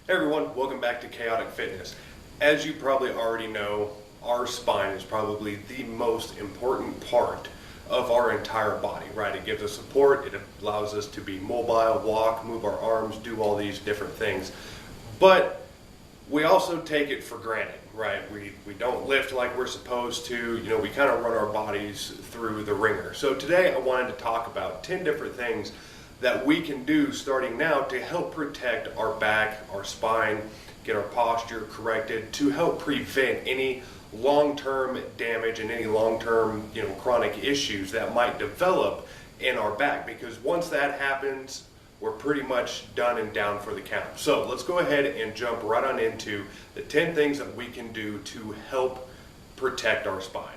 Hey everyone, welcome back to Chaotic Fitness. As you probably already know, our spine is probably the most important part of our entire body, right? It gives us support, it allows us to be mobile, walk, move our arms, do all these different things. But we also take it for granted, right? We don't lift like we're supposed to. We kind of run our bodies through the ringer. So today I wanted to talk about 10 different things that we can do starting now to help protect our back, our spine, get our posture corrected, to help prevent any long-term damage and any long-term, chronic issues that might develop in our back. Because once that happens, we're pretty much done and down for the count. So let's go ahead and jump right on into the 10 things that we can do to help protect our spine.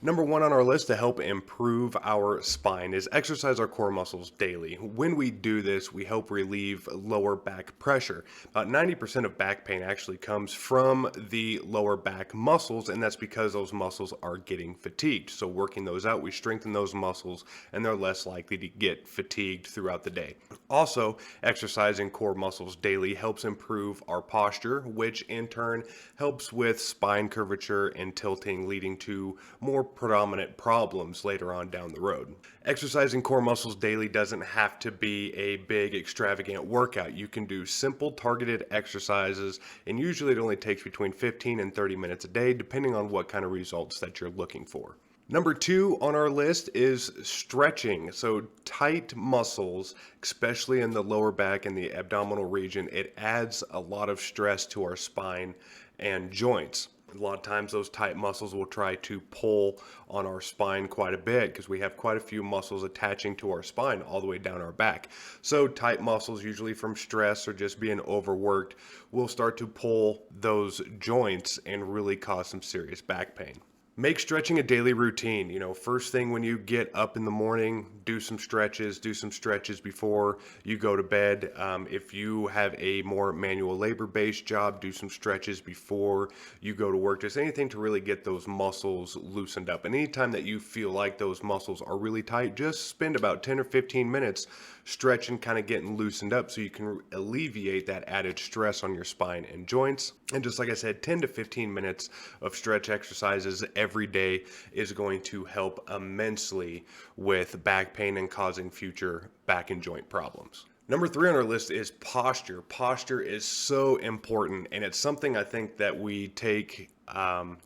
Number one on our list to help improve our spine is exercise our core muscles daily. When we do this, we help relieve lower back pressure. About 90% of back pain actually comes from the lower back muscles, and that's because those muscles are getting fatigued. So working those out, we strengthen those muscles, and they're less likely to get fatigued throughout the day. Also, exercising core muscles daily helps improve our posture, which in turn helps with spine curvature and tilting, leading to more predominant problems later on down the road. Exercising core muscles daily doesn't have to be a big extravagant workout. You can do simple targeted exercises, and usually it only takes between 15 and 30 minutes a day, depending on what kind of results that you're looking for. Number two on our list is stretching. So tight muscles, especially in the lower back and the abdominal region, it adds a lot of stress to our spine and joints. A lot of times those tight muscles will try to pull on our spine quite a bit because we have quite a few muscles attaching to our spine all the way down our back. So tight muscles, usually from stress or just being overworked, will start to pull those joints and really cause some serious back pain. Make stretching a daily routine. First thing when you get up in the morning, do some stretches before you go to bed. If you have a more manual labor based job, do some stretches before you go to work. Just anything to really get those muscles loosened up. And anytime that you feel like those muscles are really tight, just spend about 10 or 15 minutes stretching, kind of getting loosened up so you can alleviate that added stress on your spine and joints. And just like I said, 10 to 15 minutes of stretch exercises every day is going to help immensely with back pain and causing future back and joint problems. Number three on our list is posture. Posture is so important, and it's something I think that we take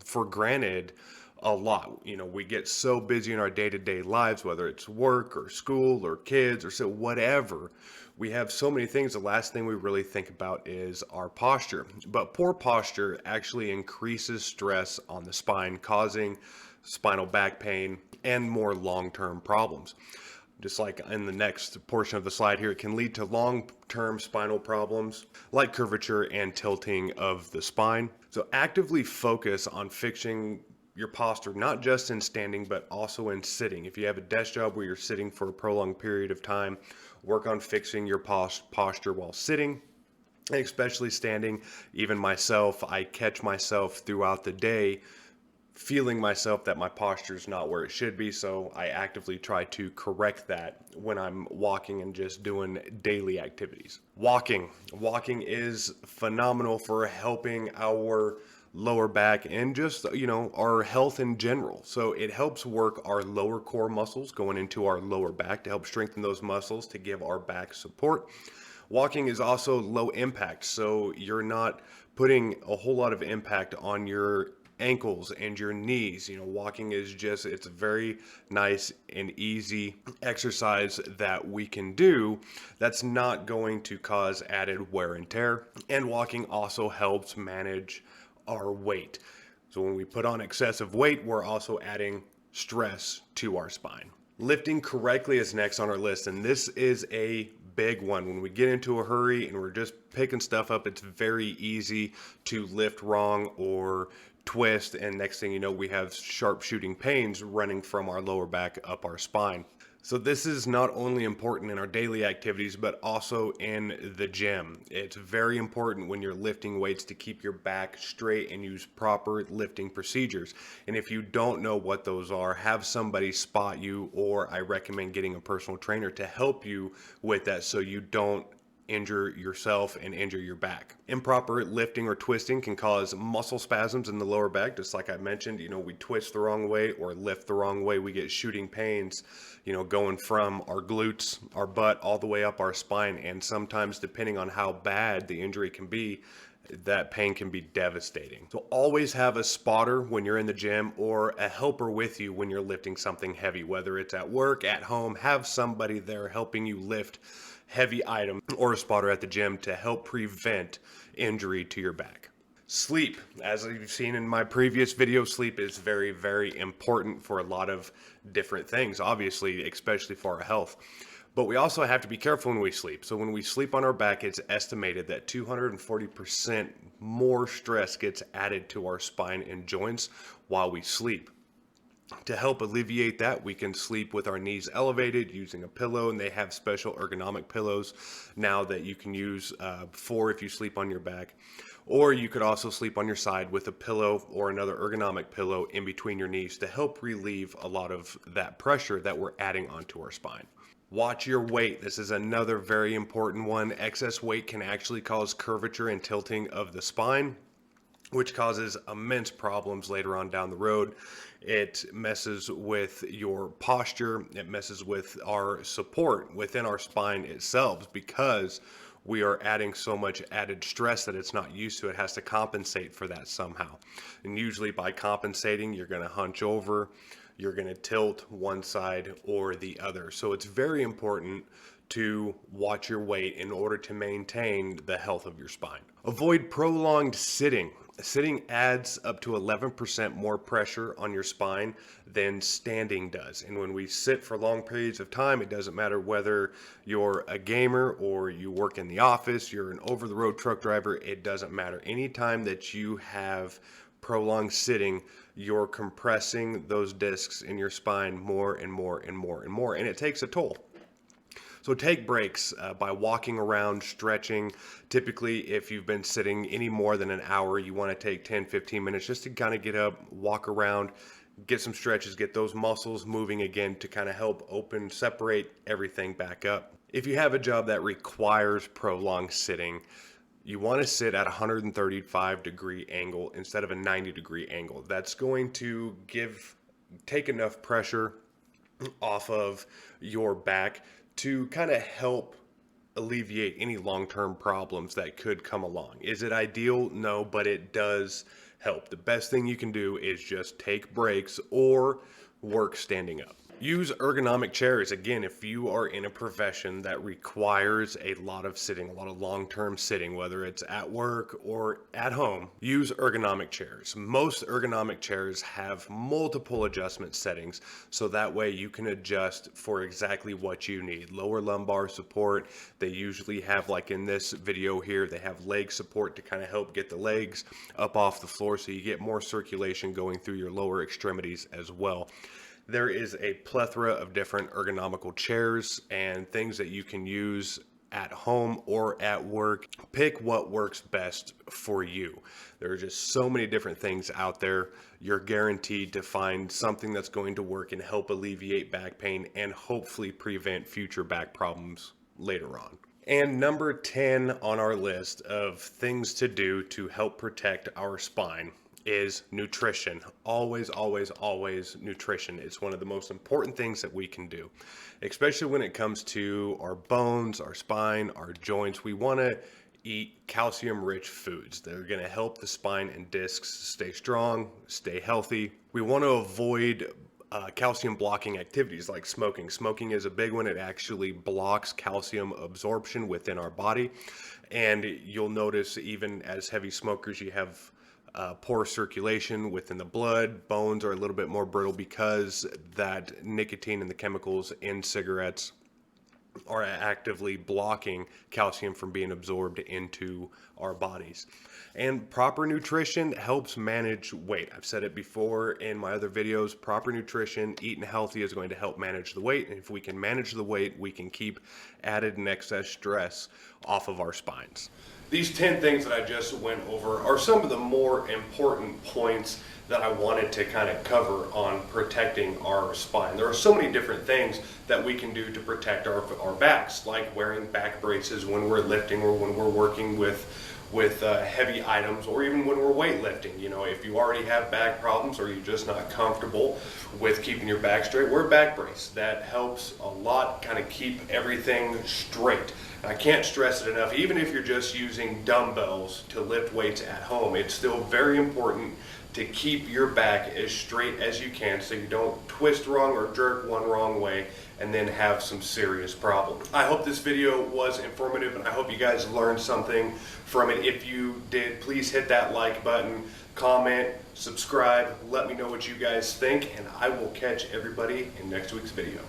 for granted a lot. We get so busy in our day-to-day lives, whether it's work or school or kids or so whatever. We have so many things. The last thing we really think about is our posture. But poor posture actually increases stress on the spine, causing spinal back pain and more long-term problems. Just like in the next portion of the slide here, it can lead to long-term spinal problems like curvature and tilting of the spine. So actively focus on fixing your posture, not just in standing, but also in sitting. If you have a desk job where you're sitting for a prolonged period of time, work on fixing your posture while sitting, especially standing. Even myself, I catch myself throughout the day feeling myself that my posture is not where it should be, so I actively try to correct that when I'm walking and just doing daily activities. Walking is phenomenal for helping our lower back and just our health in general. So it helps work our lower core muscles going into our lower back to help strengthen those muscles to give our back support. Walking is also low impact, so you're not putting a whole lot of impact on your ankles and your knees. Walking is just, it's a very nice and easy exercise that we can do that's not going to cause added wear and tear. And walking also helps manage our weight. So when we put on excessive weight, we're also adding stress to our spine. Lifting correctly is next on our list, and this is a big one. When we get into a hurry and we're just picking stuff up, it's very easy to lift wrong or twist, and next thing you know, we have sharp shooting pains running from our lower back up our spine. So this is not only important in our daily activities, but also in the gym. It's very important when you're lifting weights to keep your back straight and use proper lifting procedures. And if you don't know what those are, have somebody spot you, or I recommend getting a personal trainer to help you with that so you don't injure yourself and injure your back. Improper lifting or twisting can cause muscle spasms in the lower back. Just like I mentioned, we twist the wrong way or lift the wrong way, we get shooting pains, going from our glutes, our butt, all the way up our spine. And sometimes, depending on how bad the injury can be, that pain can be devastating. So always have a spotter when you're in the gym or a helper with you when you're lifting something heavy, whether it's at work, at home. Have somebody there helping you lift heavy items, or a spotter at the gym to help prevent injury to your back. Sleep, as you've seen in my previous video, sleep is very, very important for a lot of different things, obviously, especially for our health. But we also have to be careful when we sleep. So when we sleep on our back, it's estimated that 240% more stress gets added to our spine and joints while we sleep. To help alleviate that, we can sleep with our knees elevated using a pillow, and they have special ergonomic pillows now that you can use for if you sleep on your back. Or you could also sleep on your side with a pillow or another ergonomic pillow in between your knees to help relieve a lot of that pressure that we're adding onto our spine. Watch your weight. This is another very important one. Excess weight can actually cause curvature and tilting of the spine, which causes immense problems later on down the road. It messes with your posture. It messes with our support within our spine itself because we are adding so much added stress that it's not used to. It has to compensate for that somehow. And usually by compensating, you're going to hunch over, you're going to tilt one side or the other. So it's very important to watch your weight in order to maintain the health of your spine. Avoid prolonged sitting. Sitting adds up to 11% more pressure on your spine than standing does. And when we sit for long periods of time, it doesn't matter whether you're a gamer or you work in the office, you're an over-the-road truck driver, it doesn't matter. Anytime that you have prolonged sitting, you're compressing those discs in your spine more and more and more and more, and it takes a toll. So take breaks by walking around, stretching. Typically, if you've been sitting any more than an hour, you want to take 10, 15 minutes just to kind of get up, walk around, get some stretches, get those muscles moving again to kind of help separate everything back up. If you have a job that requires prolonged sitting, you want to sit at a 135-degree angle instead of a 90-degree angle. That's going to take enough pressure off of your back to kind of help alleviate any long-term problems that could come along. Is it ideal? No, but it does help. The best thing you can do is just take breaks or work standing up. Use ergonomic chairs. Again, if you are in a profession that requires a lot of sitting, a lot of long-term sitting, whether it's at work or at home, use ergonomic chairs. Most ergonomic chairs have multiple adjustment settings, so that way you can adjust for exactly what you need. Lower lumbar support. They usually have, like in this video here, they have leg support to kind of help get the legs up off the floor so you get more circulation going through your lower extremities as well. There is a plethora of different ergonomical chairs and things that you can use at home or at work. Pick what works best for you. There are just so many different things out there. You're guaranteed to find something that's going to work and help alleviate back pain and hopefully prevent future back problems later on. And number 10 on our list of things to do to help protect our spine is nutrition. Always, always, always nutrition. It's one of the most important things that we can do, especially when it comes to our bones, our spine, our joints. We want to eat calcium-rich foods that are going to help the spine and discs stay strong, stay healthy. We want to avoid calcium blocking activities like smoking. Smoking is a big one. It actually blocks calcium absorption within our body. And you'll notice even as heavy smokers, you have poor circulation within the blood. Bones are a little bit more brittle because that nicotine and the chemicals in cigarettes are actively blocking calcium from being absorbed into our bodies. And proper nutrition helps manage weight. I've said it before in my other videos, proper nutrition, eating healthy is going to help manage the weight. And if we can manage the weight, we can keep added and excess stress off of our spines. these 10 things that I just went over are some of the more important points that I wanted to kind of cover on protecting our spine. There are so many different things that we can do to protect our backs, like wearing back braces when we're lifting or when we're working with heavy items, or even when we're weightlifting. You know, if you already have back problems or you're just not comfortable with keeping your back straight, wear a back brace. That helps a lot, kind of keep everything straight. I can't stress it enough, even if you're just using dumbbells to lift weights at home, it's still very important to keep your back as straight as you can so you don't twist wrong or jerk one wrong way and then have some serious problems. I hope this video was informative, and I hope you guys learned something from it. If you did, please hit that like button, comment, subscribe, let me know what you guys think, and I will catch everybody in next week's video.